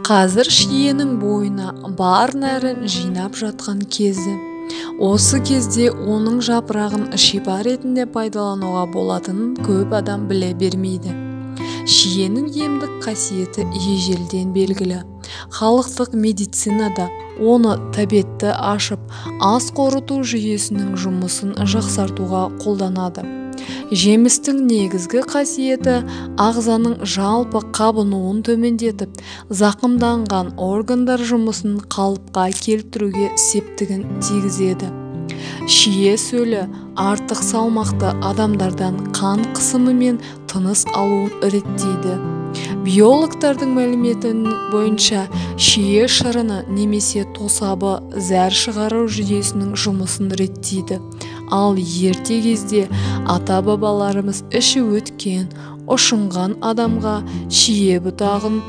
Қазір шиенің бойына бар нәрін жинап жатқан кезі. Осы кезде оның жапырағын шипа ретінде пайдалануға болатынын көп адам біле бермейді. Шиенің емдік қасиеті ежелден белгілі. Халықтық медицинада оны тәбетті ашып, ас қорыту жүйесінің жұмысын жақсартуға қолданады. Жемістің негізгі қасиеті ағзаның жалпы қабынуын төмендетіп, зақымданған органдар жұмысын қалыпқа келтіруге септігін тигізеді. Шие сөлі артық салмақты адамдардан қан қысымы мен тыныс алуын реттейді. Биологтардың мәліметі бойынша шие шырыны немесе тосабы зәр шығару жүйесінің жұмысын реттейді. Ал ерте кезде ата-бабаларымыз іші өткен, ұшынған адамға шие бұтағын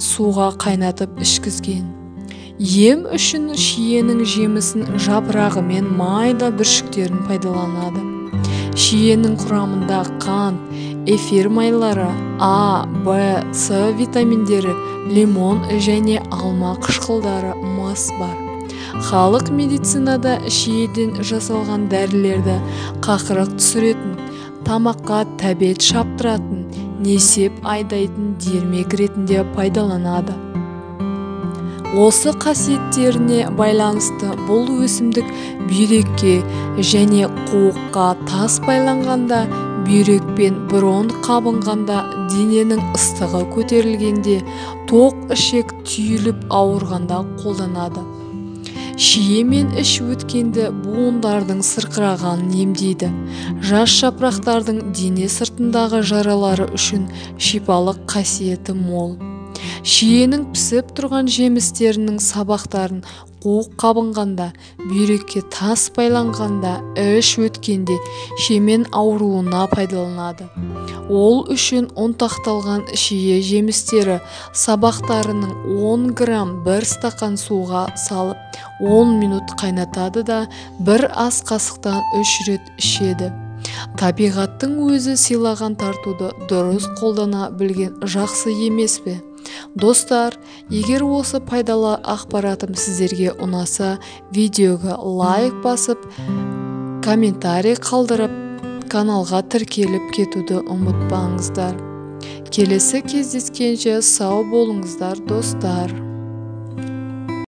суға қайнатып ішкізген. Ем үшін шиенің жемісін, жапырағы мен майда бүршіктерін пайдаланады. Шиенің құрамында қант, эфир майлары, А, В, С витаминдері, лимон және алма қышқылдары, мыс бар. Халық медицинада шиеден жасалған дәрілерді қақырық түсіретін, тамаққа тәбет шаптыратын, несеп айдайтын дермек ретінде пайдаланады. Осы қасиеттеріне байланысты бұл өсімдік бүйрекке және қуыққа тас байланғанда, бүйрек пен бронх қабынғанда, дененің ыстығы көтерілгенде, тоқ ішек түйіліп ауырғанда қолданады. Шие мен іш өткенді буындардың сырқырағанын емдейді. Жас жапырақтардың дене сыртындағы жаралары үшін шипалық қасиеті мол. Шиенің пісіп тұрған жемістерінің сабақтарын қуық қабынғанда, бүйрекке тас байланғанда, іш өткенде шемен ауруына пайдаланады. Ол үшін ұнтақталған шие жемістері сабақтарының 10 грамм 1 стақан суға салып, 10 минут қайнатады да, бір ас қасықтан 3 рет ішеді. Табиғаттың өзі сыйлаған тартуды дұрыс қолдана білген жақсы емес пе? Достар, егер осы пайдалы ақпаратым сіздерге ұнаса, видеоға лайк басып, комментарий қалдырып, каналға тіркеліп кетуді ұмытпаңыздар. Келесі кездескенше сау болыңыздар, достар.